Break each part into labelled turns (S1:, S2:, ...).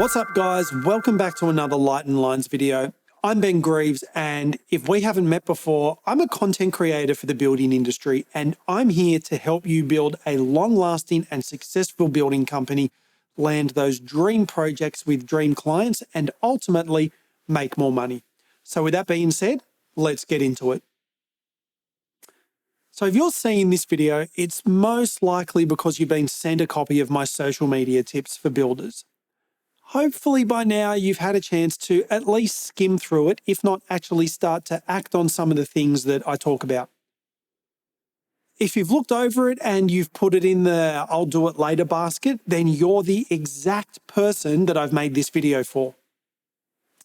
S1: What's up, guys? Welcome back to another Light and Lines video. I'm Ben Greaves, and if we haven't met before, I'm a content creator for the building industry, and I'm here to help you build a long-lasting and successful building company, land those dream projects with dream clients, and ultimately make more money. So with that being said, let's get into it. So if you're seeing this video, it's most likely because you've been sent a copy of my social media tips for builders. Hopefully by now you've had a chance to at least skim through it, if not actually start to act on some of the things that I talk about. If you've looked over it and you've put it in the I'll do it later basket, then you're the exact person that I've made this video for.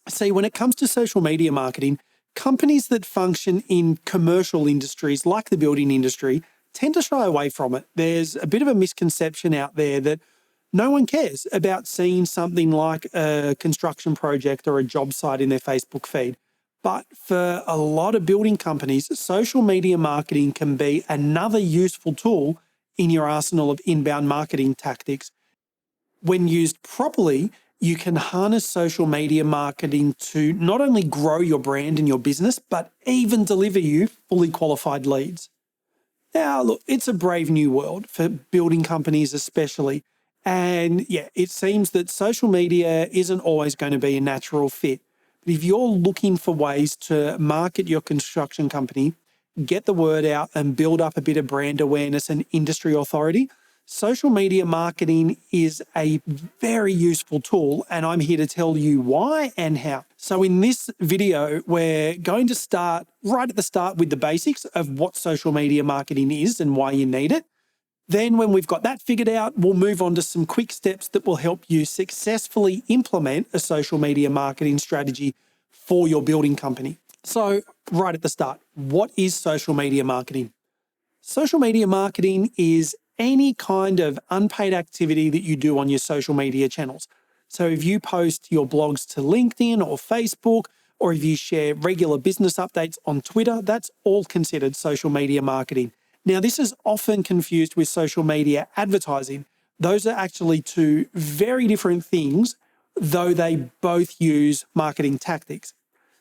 S1: See, when it comes to social media marketing, companies that function in commercial industries like the building industry tend to shy away from it. There's a bit of a misconception out there that no one cares about seeing something like a construction project or a job site in their Facebook feed. But for a lot of building companies, social media marketing can be another useful tool in your arsenal of inbound marketing tactics. When used properly, you can harness social media marketing to not only grow your brand and your business, but even deliver you fully qualified leads. Now, look, it's a brave new world for building companies especially. And yeah, it seems that social media isn't always going to be a natural fit. But if you're looking for ways to market your construction company, get the word out and build up a bit of brand awareness and industry authority, social media marketing is a very useful tool, and I'm here to tell you why and how. So in this video, we're going to start right at the start with the basics of what social media marketing is and why you need it. Then when we've got that figured out, we'll move on to some quick steps that will help you successfully implement a social media marketing strategy for your building company. So right at the start, what is social media marketing? Social media marketing is any kind of unpaid activity that you do on your social media channels. So if you post your blogs to LinkedIn or Facebook, or if you share regular business updates on Twitter, that's all considered social media marketing. Now, this is often confused with social media advertising. Those are actually two very different things, though they both use marketing tactics.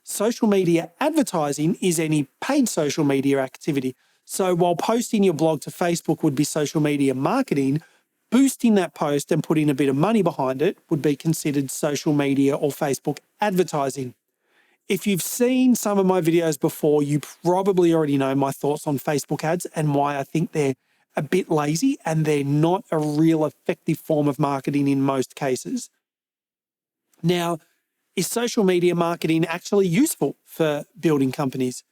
S1: Social media advertising is any paid social media activity. So while posting your blog to Facebook would be social media marketing, boosting that post and putting a bit of money behind it would be considered social media or Facebook advertising. If you've seen some of my videos before, you probably already know my thoughts on Facebook ads and why I think they're a bit lazy and they're not a real effective form of marketing in most cases. Now, is social media marketing actually useful for building companies?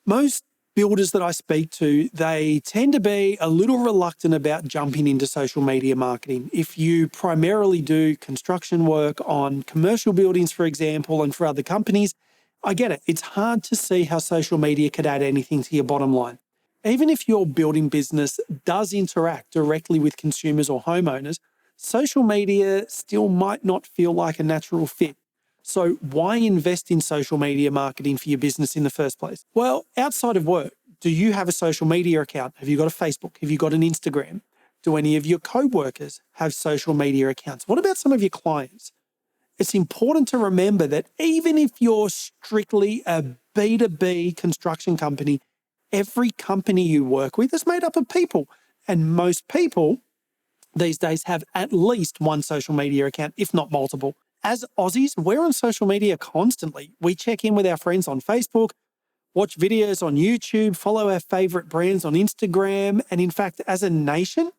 S1: Most builders that I speak to, they tend to be a little reluctant about jumping into social media marketing. If you primarily do construction work on commercial buildings, for example, and for other companies, I get it. It's hard to see how social media could add anything to your bottom line. Even if your building business does interact directly with consumers or homeowners, social media still might not feel like a natural fit. So why invest in social media marketing for your business in the first place? Well, outside of work, do you have a social media account? Have you got a Facebook? Have you got an Instagram? Do any of your co-workers have social media accounts? What about some of your clients? It's important to remember that even if you're strictly a B2B construction company, every company you work with is made up of people. And most people these days have at least one social media account, if not multiple. As Aussies, we're on social media constantly. We check in with our friends on Facebook, watch videos on YouTube, follow our favorite brands on Instagram. And in fact, as a nation,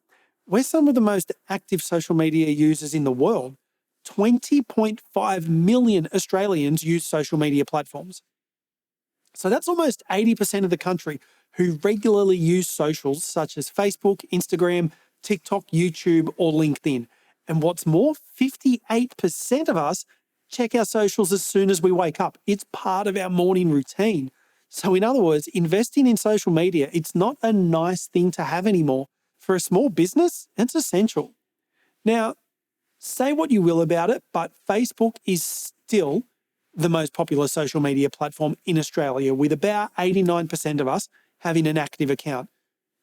S1: we're some of the most active social media users in the world. 20.5 million Australians use social media platforms. So that's almost 80% of the country who regularly use socials such as Facebook, Instagram, TikTok, YouTube, or LinkedIn. And what's more, 58% of us check our socials as soon as we wake up. It's part of our morning routine. So in other words, investing in social media, it's not a nice thing to have anymore. For a small business, it's essential. Now, say what you will about it, but Facebook is still the most popular social media platform in Australia, with about 89% of us having an active account.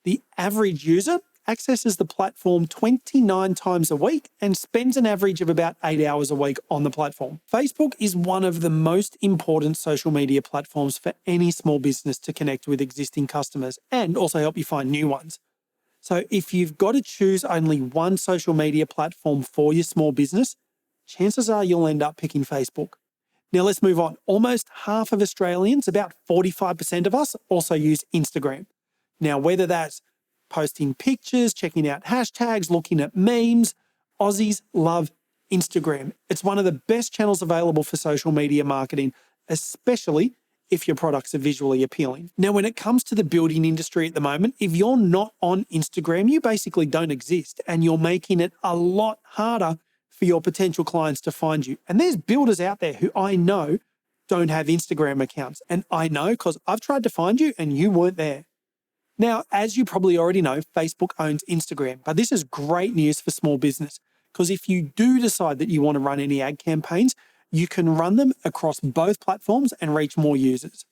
S1: The average user accesses the platform 29 times a week and spends an average of about 8 hours a week on the platform. Facebook is one of the most important social media platforms for any small business to connect with existing customers and also help you find new ones. So if you've got to choose only one social media platform for your small business, chances are you'll end up picking Facebook. Now let's move on. Almost half of Australians, about 45% of us, also use Instagram. Now, whether that's posting pictures, checking out hashtags, looking at memes, Aussies love Instagram. It's one of the best channels available for social media marketing, especially if your products are visually appealing. Now, when it comes to the building industry at the moment, if you're not on Instagram, you basically don't exist, and you're making it a lot harder for your potential clients to find you. And there's builders out there who I know don't have Instagram accounts. And I know because I've tried to find you and you weren't there. Now, as you probably already know, Facebook owns Instagram, but this is great news for small business because if you do decide that you want to run any ad campaigns, you can run them across both platforms and reach more users.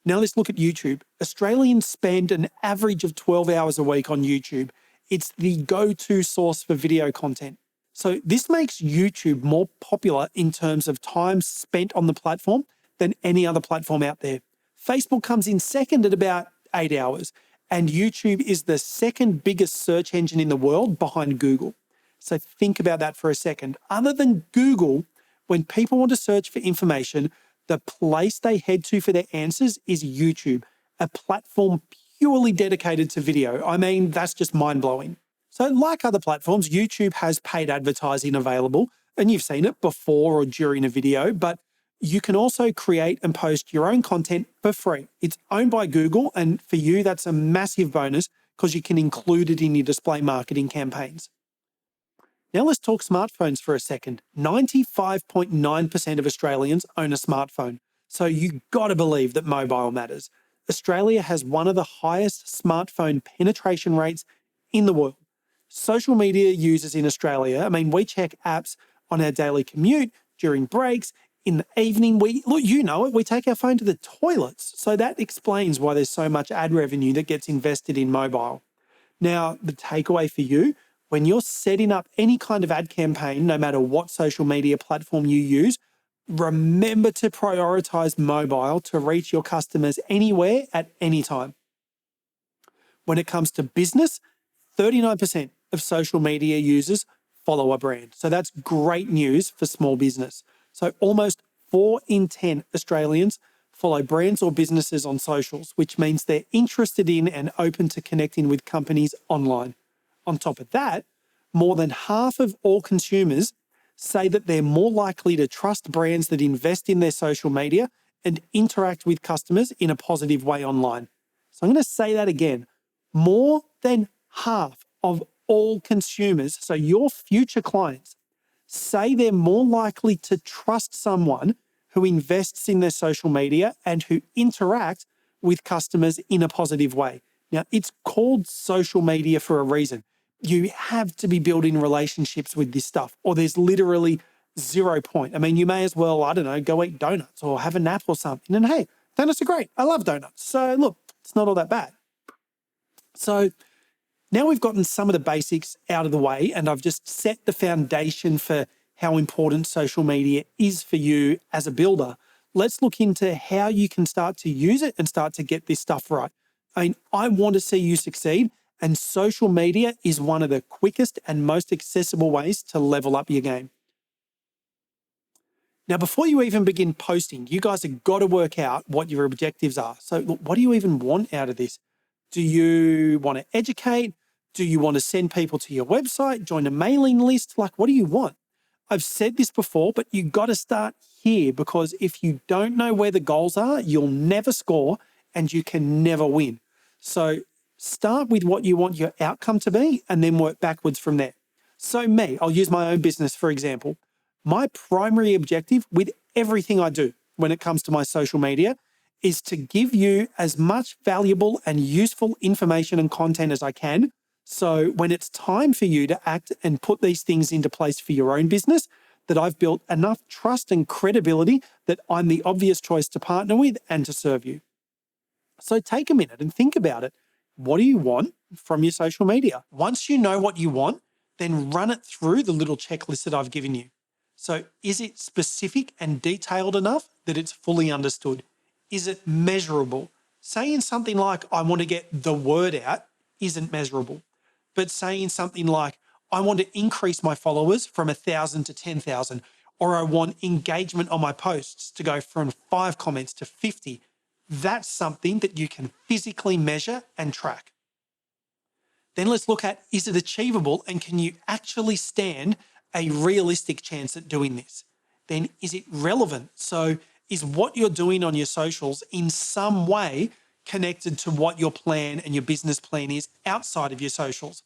S1: Now let's look at YouTube. Australians spend an average of 12 hours a week on YouTube. It's the go-to source for video content. So this makes YouTube more popular in terms of time spent on the platform than any other platform out there. Facebook comes in second at about 8 hours, and YouTube is the second biggest search engine in the world behind Google. So think about that for a second. Other than Google, when people want to search for information, the place they head to for their answers is YouTube, a platform purely dedicated to video. I mean, that's just mind-blowing. So like other platforms, YouTube has paid advertising available, and you've seen it before or during a video, but you can also create and post your own content for free. It's owned by Google, and for you, that's a massive bonus because you can include it in your display marketing campaigns. Now let's talk smartphones for a second. 95.9% of Australians own a smartphone. So you got to believe that mobile matters. Australia has one of the highest smartphone penetration rates in the world. Social media users in Australia, I mean, we check apps on our daily commute, during breaks, in the evening. Look, you know it, we take our phone to the toilets. So that explains why there's so much ad revenue that gets invested in mobile. Now, the takeaway for you, when you're setting up any kind of ad campaign, no matter what social media platform you use, remember to prioritize mobile to reach your customers anywhere at any time. When it comes to business, 39% of social media users follow a brand. So that's great news for small business. So almost 4 in 10 Australians follow brands or businesses on socials, which means they're interested in and open to connecting with companies online. On top of that, more than half of all consumers say that they're more likely to trust brands that invest in their social media and interact with customers in a positive way online. So I'm going to say that again. More than half of all consumers, so your future clients, say they're more likely to trust someone who invests in their social media and who interact with customers in a positive way. Now, it's called social media for a reason. You have to be building relationships with this stuff, or there's literally 0 point. I mean, you may as well, I don't know, go eat donuts or have a nap or something. And hey, donuts are great. I love donuts. So look, it's not all that bad. So now we've gotten some of the basics out of the way, and I've just set the foundation for how important social media is for you as a builder. Let's look into how you can start to use it and start to get this stuff right. I mean, I want to see you succeed, and social media is one of the quickest and most accessible ways to level up your game. Now, before you even begin posting, you guys have got to work out what your objectives are. So look, what do you even want out of this? Do you want to educate? Do you want to send people to your website, join a mailing list? Like, what do you want? I've said this before, but you got to start here, because if you don't know where the goals are, you'll never score and you can never win. So start with what you want your outcome to be and then work backwards from there. So I'll use my own business for example. My primary objective with everything I do when it comes to my social media is to give you as much valuable and useful information and content as I can. So when it's time for you to act and put these things into place for your own business, that I've built enough trust and credibility that I'm the obvious choice to partner with and to serve you. So take a minute and think about it. What do you want? from your social media. Once you know what you want, then run it through the little checklist that I've given you. So is it specific and detailed enough that it's fully understood? Is it measurable? Saying something like, I want to get the word out isn't measurable. But saying something like, I want to increase my followers from 1,000 to 10,000, or I want engagement on my posts to go from 5 comments to 50, that's something that you can physically measure and track. Then let's look at, is it achievable and can you actually stand a realistic chance at doing this? Then is it relevant? So is what you're doing on your socials in some way connected to what your plan and your business plan is outside of your socials?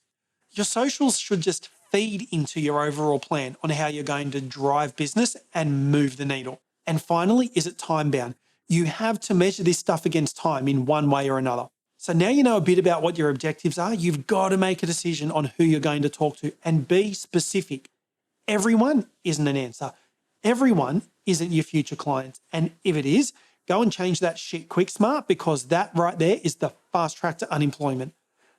S1: Your socials should just feed into your overall plan on how you're going to drive business and move the needle. And finally, is it time bound? You have to measure this stuff against time in one way or another. So now you know a bit about what your objectives are, you've got to make a decision on who you're going to talk to and be specific. Everyone isn't an answer. Everyone isn't your future client. And if it is, go and change that shit quick smart, because that right there is the fast track to unemployment.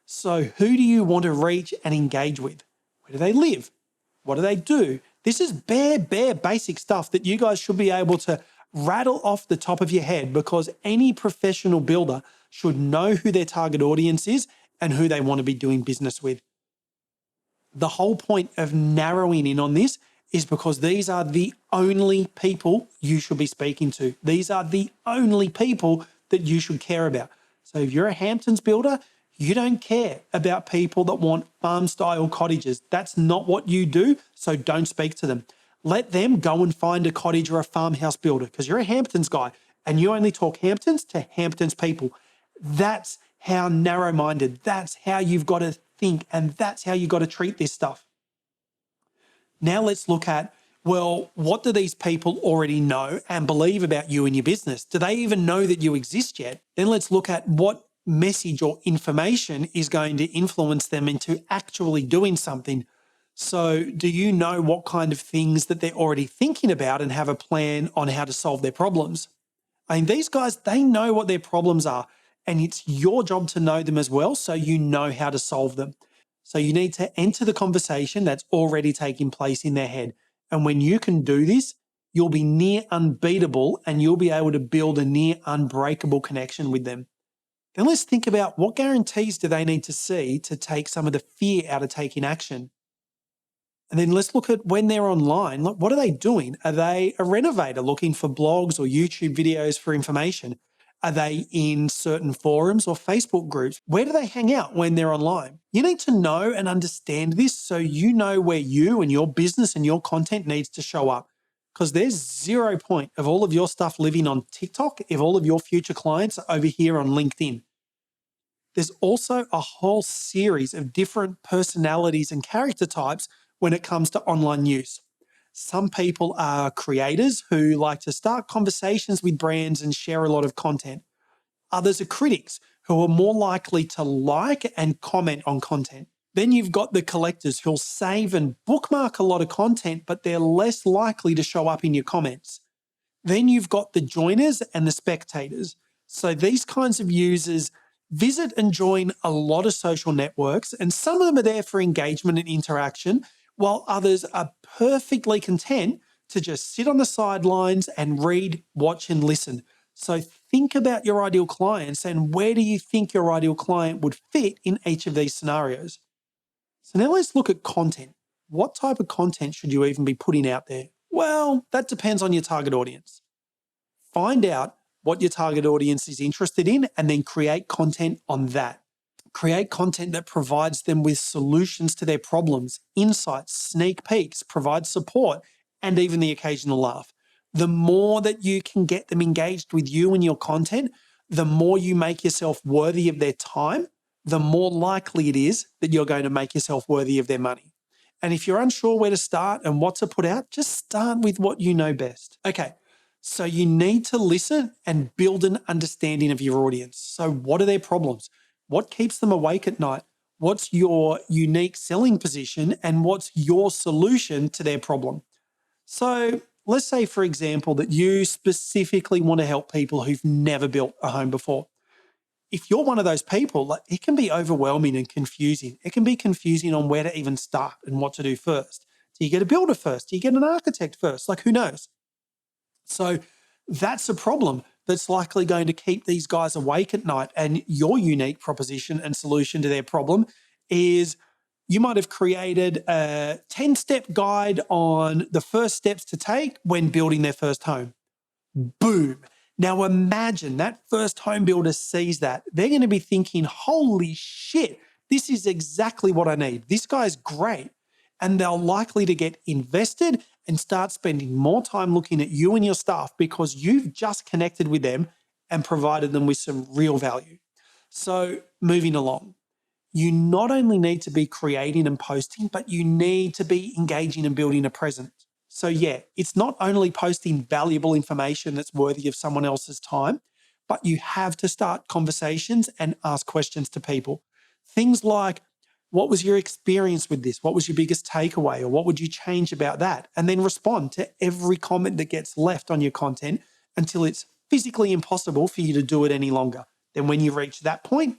S1: So who do you want to reach and engage with? Where do they live? What do they do? This is bare basic stuff that you guys should be able to rattle off the top of your head, because any professional builder should know who their target audience is and who they want to be doing business with. The whole point of narrowing in on this is because these are the only people you should be speaking to. These are the only people that you should care about. So if you're a Hamptons builder, you don't care about people that want farm-style cottages. That's not what you do, so don't speak to them. Let them go and find a cottage or a farmhouse builder, because you're a Hamptons guy and you only talk Hamptons to Hamptons people. That's how narrow-minded, that's how you've got to think, and that's how you've got to treat this stuff. Now let's look at, well, what do these people already know and believe about you and your business? Do they even know that you exist yet? Then let's look at what message or information is going to influence them into actually doing something. So do you know what kind of things that they're already thinking about and have a plan on how to solve their problems? I mean, these guys, they know what their problems are, and it's your job to know them as well, so you know how to solve them. So you need to enter the conversation that's already taking place in their head. And when you can do this, you'll be near unbeatable and you'll be able to build a near unbreakable connection with them. Then let's think about, what guarantees do they need to see to take some of the fear out of taking action? And then let's look at, when they're online, what are they doing? Are they a renovator looking for blogs or YouTube videos for information? Are they in certain forums or Facebook groups? Where do they hang out when they're online? You need to know and understand this so you know where you and your business and your content needs to show up. Because there's 0 point of all of your stuff living on TikTok if all of your future clients are over here on LinkedIn. There's also a whole series of different personalities and character types when it comes to online use. Some people are creators who like to start conversations with brands and share a lot of content. Others are critics who are more likely to like and comment on content. Then you've got the collectors who'll save and bookmark a lot of content, but they're less likely to show up in your comments. Then you've got the joiners and the spectators. So these kinds of users visit and join a lot of social networks, and some of them are there for engagement and interaction, while others are perfectly content to just sit on the sidelines and read, watch, and listen. So think about your ideal clients and where do you think your ideal client would fit in each of these scenarios. So now let's look at content. What type of content should you even be putting out there? Well, that depends on your target audience. Find out what your target audience is interested in and then create content on that. Create content that provides them with solutions to their problems, insights, sneak peeks, provide support, and even the occasional laugh. The more that you can get them engaged with you and your content, the more you make yourself worthy of their time, the more likely it is that you're going to make yourself worthy of their money. And if you're unsure where to start and what to put out, just start with what you know best. Okay, so you need to listen and build an understanding of your audience. So what are their problems? What keeps them awake at night? What's your unique selling position and what's your solution to their problem? So let's say, for example, that you specifically want to help people who've never built a home before. if you're one of those people, like, it can be overwhelming and confusing. It can be confusing on where to even start and what to do first. Do you get a builder first? Do you get an architect first? Like, who knows? So that's a problem that's likely going to keep these guys awake at night. And your unique proposition and solution to their problem is you might have created a 10-step guide on the first steps to take when building their first home. Boom. Now imagine that first home builder sees that. They're going to be thinking, holy shit, this is exactly what I need. This guy's great. And they're likely to get invested and start spending more time looking at you and your stuff because you've just connected with them and provided them with some real value. So moving along, you not only need to be creating and posting, but you need to be engaging and building a presence. So yeah, it's not only posting valuable information that's worthy of someone else's time, but you have to start conversations and ask questions to people. Things like, what was your experience with this? What was your biggest takeaway? Or what would you change about that? And then respond to every comment that gets left on your content until it's physically impossible for you to do it any longer. Then when you reach that point,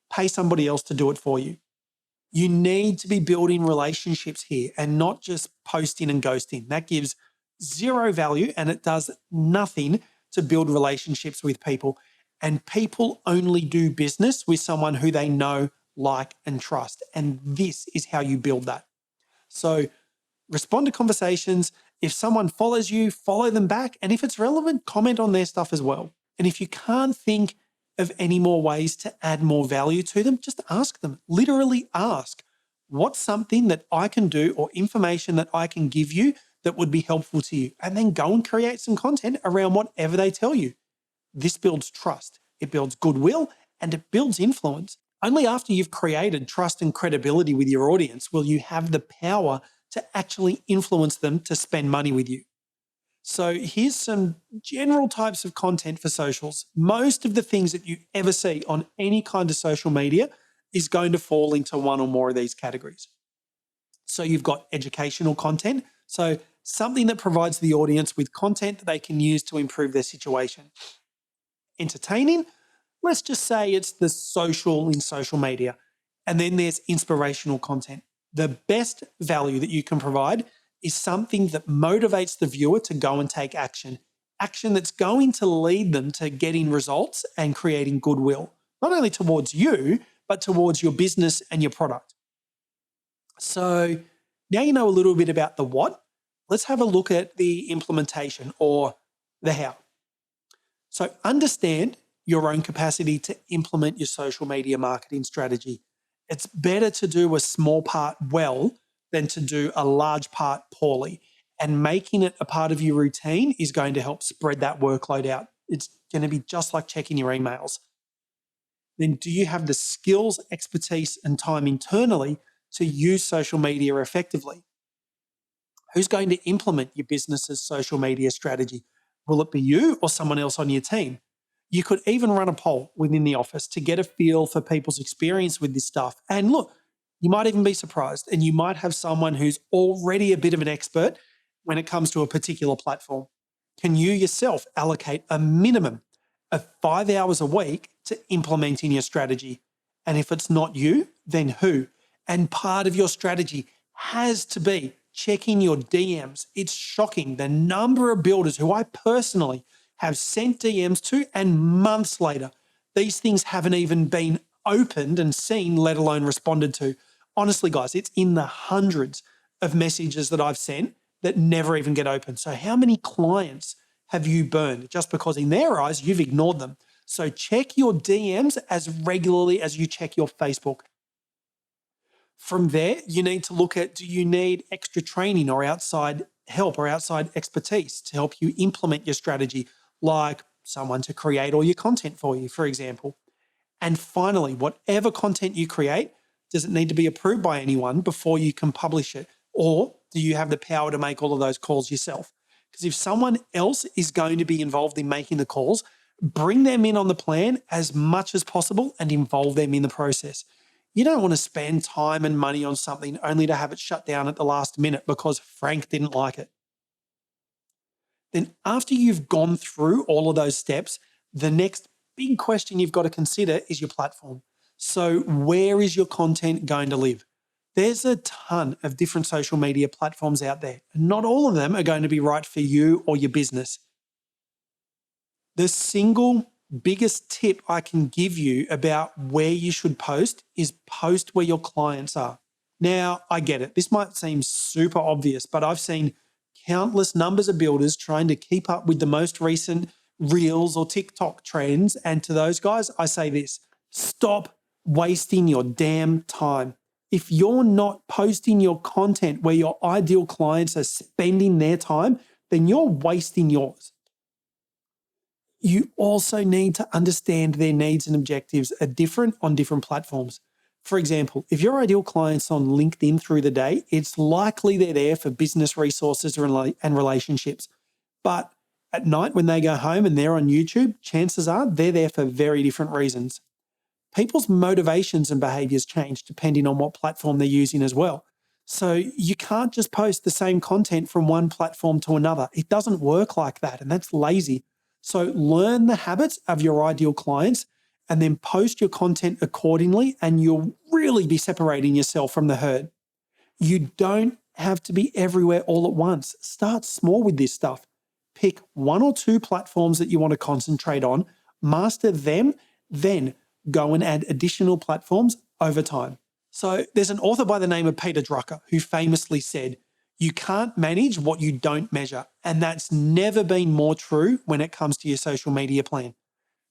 S1: pay somebody else to do it for you. You need to be building relationships here and not just posting and ghosting. That gives zero value and it does nothing to build relationships with people. And people only do business with someone who they know, like, and trust. And this is how you build that. So respond to conversations. If someone follows you, follow them back. And if it's relevant, comment on their stuff as well. And if you can't think of any more ways to add more value to them, just ask them. Literally ask, what's something that I can do or information that I can give you that would be helpful to you? And then go and create some content around whatever they tell you. This builds trust, it builds goodwill, and it builds influence. Only after you've created trust and credibility with your audience will you have the power to actually influence them to spend money with you. So here's some general types of content for socials. Most of the things that you ever see on any kind of social media is going to fall into one or more of these categories. So you've got educational content. So something that provides the audience with content that they can use to improve their situation. Entertaining, let's just say it's the social in social media. And then there's inspirational content. The best value that you can provide is something that motivates the viewer to go and take action. Action that's going to lead them to getting results and creating goodwill, not only towards you, but towards your business and your product. So now you know a little bit about the what. Let's have a look at the implementation or the how. So understand your own capacity to implement your social media marketing strategy. It's better to do a small part well than to do a large part poorly. And making it a part of your routine is going to help spread that workload out. It's going to be just like checking your emails. Then do you have the skills, expertise, and time internally to use social media effectively? Who's going to implement your business's social media strategy? Will it be you or someone else on your team? You could even run a poll within the office to get a feel for people's experience with this stuff. And look, you might even be surprised, and you might have someone who's already a bit of an expert when it comes to a particular platform. Can you yourself allocate a minimum of 5 hours a week to implementing your strategy? And if it's not you, then who? And part of your strategy has to be checking your DMs. It's shocking the number of builders who I personally have sent DMs to, and months later, these things haven't even been opened and seen, let alone responded to. Honestly, guys, it's in the hundreds of messages that I've sent that never even get opened. So how many clients have you burned just because in their eyes you've ignored them? So check your DMs as regularly as you check your Facebook. From there, you need to look at, do you need extra training or outside help or outside expertise to help you implement your strategy, like someone to create all your content for you, for example? And finally, whatever content you create, does it need to be approved by anyone before you can publish it? Or do you have the power to make all of those calls yourself? Because if someone else is going to be involved in making the calls, bring them in on the plan as much as possible and involve them in the process. You don't want to spend time and money on something only to have it shut down at the last minute because Frank didn't like it. Then after you've gone through all of those steps, the next big question you've got to consider is your platform. So where is your content going to live? There's a ton of different social media platforms out there, and not all of them are going to be right for you or your business. The single biggest tip I can give you about where you should post is post where your clients are. Now, I get it. This might seem super obvious, but I've seen countless numbers of builders trying to keep up with the most recent Reels or TikTok trends. And to those guys, I say this: stop wasting your damn time. If you're not posting your content where your ideal clients are spending their time, then you're wasting yours. You also need to understand their needs and objectives are different on different platforms. For example, if your ideal client's on LinkedIn through the day, it's likely they're there for business resources and relationships. But at night when they go home and they're on YouTube, chances are they're there for very different reasons. People's motivations and behaviors change depending on what platform they're using as well. So you can't just post the same content from one platform to another. It doesn't work like that, and that's lazy. So learn the habits of your ideal clients and then post your content accordingly, and you'll really be separating yourself from the herd. You don't have to be everywhere all at once. Start small with this stuff. Pick one or two platforms that you want to concentrate on, master them, then go and add additional platforms over time. So there's an author by the name of Peter Drucker who famously said, "You can't manage what you don't measure." And that's never been more true when it comes to your social media plan.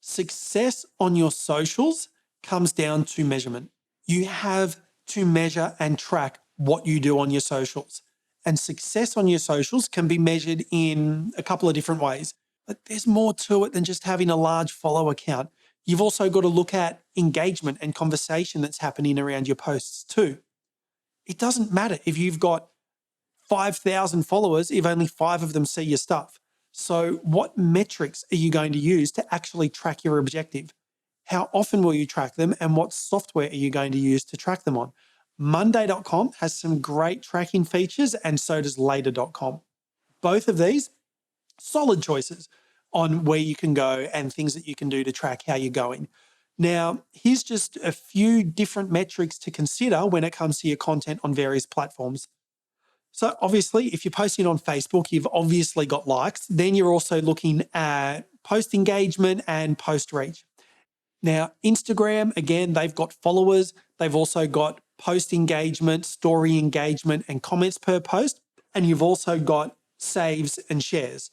S1: Success on your socials comes down to measurement. You have to measure and track what you do on your socials. And success on your socials can be measured in a couple of different ways. But there's more to it than just having a large follower count. You've also got to look at engagement and conversation that's happening around your posts too. It doesn't matter if you've got 5,000 followers if only 5 of them see your stuff. So what metrics are you going to use to actually track your objective? How often will you track them, and what software are you going to use to track them on? Monday.com has some great tracking features, and so does later.com. Both of these, solid choices on where you can go and things that you can do to track how you're going. Now, here's just a few different metrics to consider when it comes to your content on various platforms. So obviously, if you're posting on Facebook, you've obviously got likes. Then you're also looking at post engagement and post reach. Now, Instagram, again, they've got followers. They've also got post engagement, story engagement, and comments per post. And you've also got saves and shares.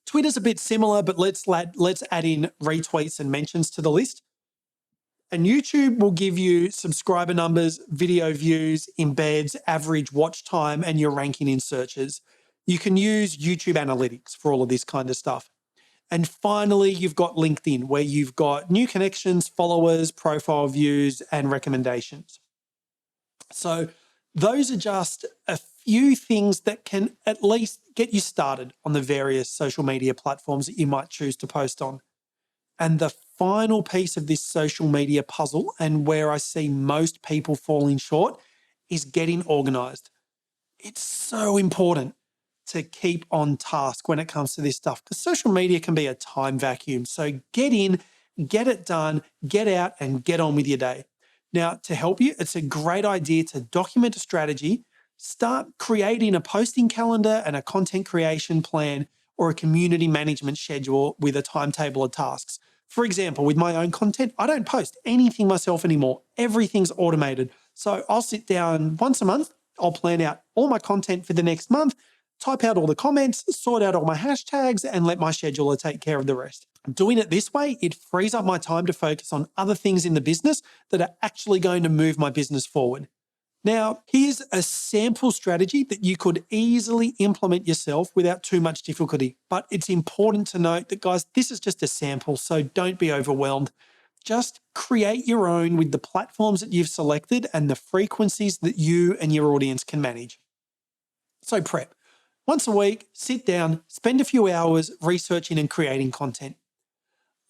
S1: Twitter's a bit similar, but let's add in retweets and mentions to the list. And YouTube will give you subscriber numbers, video views, embeds, average watch time, and your ranking in searches. You can use YouTube Analytics for all of this kind of stuff. And finally, you've got LinkedIn, where you've got new connections, followers, profile views, and recommendations. So those are just a few things that can at least get you started on the various social media platforms that you might choose to post on. And the final piece of this social media puzzle, and where I see most people falling short, is getting organized. It's so important to keep on task when it comes to this stuff, because social media can be a time vacuum. So get in, get it done, get out, and get on with your day. Now, to help you, it's a great idea to document a strategy, start creating a posting calendar and a content creation plan, or a community management schedule with a timetable of tasks. For example, with my own content, I don't post anything myself anymore. Everything's automated. So I'll sit down once a month, I'll plan out all my content for the next month, type out all the comments, sort out all my hashtags, and let my scheduler take care of the rest. Doing it this way, it frees up my time to focus on other things in the business that are actually going to move my business forward. Now, here's a sample strategy that you could easily implement yourself without too much difficulty. But it's important to note that, guys, this is just a sample, so don't be overwhelmed. Just create your own with the platforms that you've selected and the frequencies that you and your audience can manage. So prep. Once a week, sit down, spend a few hours researching and creating content.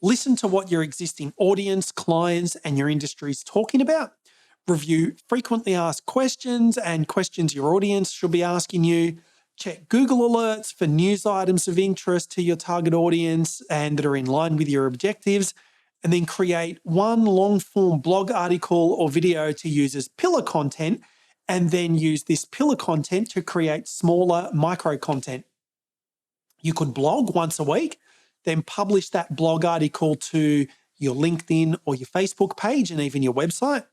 S1: Listen to what your existing audience, clients, and your industry is talking about. Review frequently asked questions and questions your audience should be asking you. check Google Alerts for news items of interest to your target audience and that are in line with your objectives, and then create one long-form blog article or video to use as pillar content, and then use this pillar content to create smaller micro content. You could blog once a week, then publish that blog article to your LinkedIn or your Facebook page and even your website.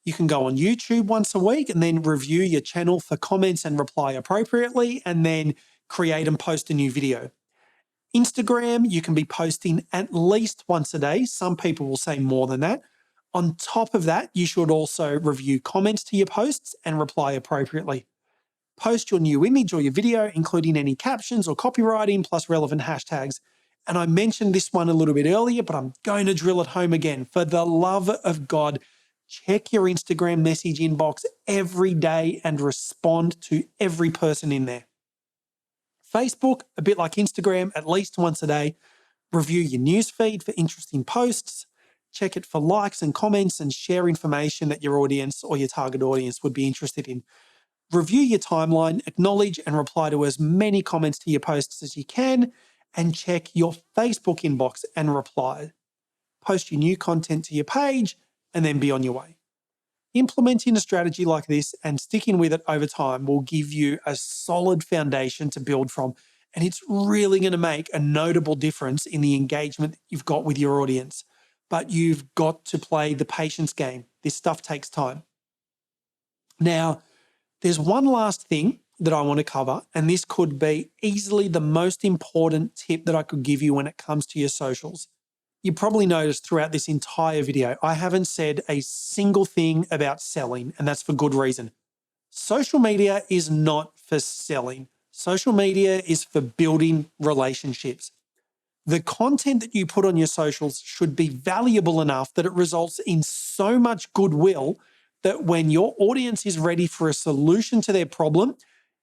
S1: You can go on YouTube once a week and then review your channel for comments and reply appropriately, and then create and post a new video. Instagram, you can be posting at least once a day. Some people will say more than that. On top of that, you should also review comments to your posts and reply appropriately. Post your new image or your video, including any captions or copywriting, plus relevant hashtags. And I mentioned this one a little bit earlier, but I'm going to drill it home again. For the love of God, check your Instagram message inbox every day and respond to every person in there. Facebook, a bit like Instagram, at least once a day. Review your newsfeed for interesting posts. Check it for likes and comments, and share information that your audience or your target audience would be interested in. Review your timeline, acknowledge and reply to as many comments to your posts as you can, and check your Facebook inbox and reply. Post your new content to your page, and then be on your way. Implementing a strategy like this and sticking with it over time will give you a solid foundation to build from, and it's really going to make a notable difference in the engagement that you've got with your audience. But you've got to play the patience game. This stuff takes time. Now, there's one last thing that I want to cover, and this could be easily the most important tip that I could give you when it comes to your socials. You probably noticed throughout this entire video, I haven't said a single thing about selling, and that's for good reason. Social media is not for selling. Social media is for building relationships. The content that you put on your socials should be valuable enough that it results in so much goodwill that when your audience is ready for a solution to their problem,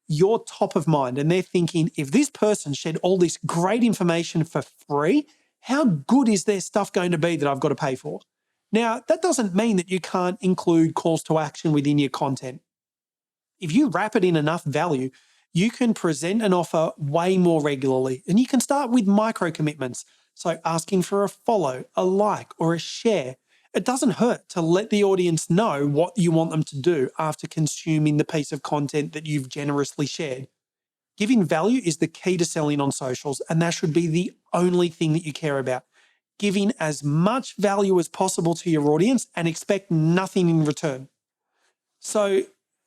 S1: you're top of mind. And they're thinking, if this person shared all this great information for free, how good is their stuff going to be that I've got to pay for? Now, that doesn't mean that you can't include calls to action within your content. If you wrap it in enough value, you can present an offer way more regularly. And you can start with micro commitments. So asking for a follow, a like, or a share. It doesn't hurt to let the audience know what you want them to do after consuming the piece of content that you've generously shared. Giving value is the key to selling on socials, and that should be the only thing that you care about. Giving as much value as possible to your audience and expect nothing in return. So,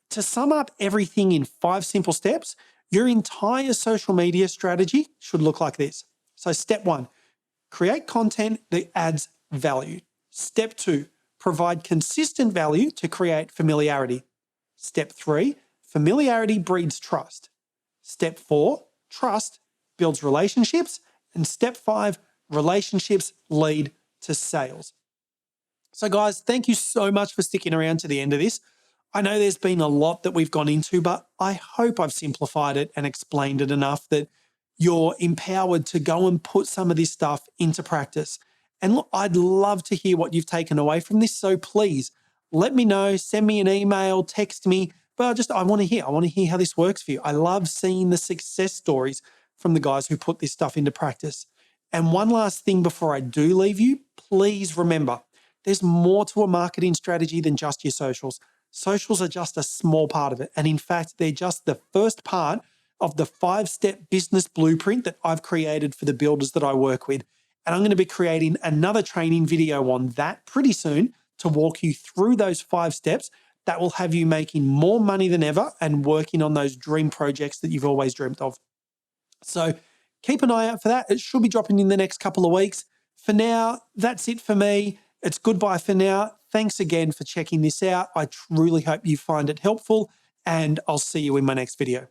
S1: to sum up everything in 5 simple steps, your entire social media strategy should look like this. So, step 1, create content that adds value. Step 2, provide consistent value to create familiarity. Step 3, familiarity breeds trust. Step 4, trust builds relationships. And step 5, relationships lead to sales. So guys, thank you so much for sticking around to the end of this. I know there's been a lot that we've gone into, but I hope I've simplified it and explained it enough that you're empowered to go and put some of this stuff into practice. And look, I'd love to hear what you've taken away from this. So please let me know, send me an email, text me, but I want to hear how this works for you. I love seeing the success stories from the guys who put this stuff into practice. And one last thing before I do leave you, please remember, there's more to a marketing strategy than just your socials. Socials are just a small part of it. And in fact, they're just the first part of the 5-step business blueprint that I've created for the builders that I work with. And I'm going to be creating another training video on that pretty soon to walk you through those 5 steps that will have you making more money than ever and working on those dream projects that you've always dreamt of. So keep an eye out for that. It should be dropping in the next couple of weeks. For now, that's it for me. It's goodbye for now. Thanks again for checking this out. I truly hope you find it helpful, and I'll see you in my next video.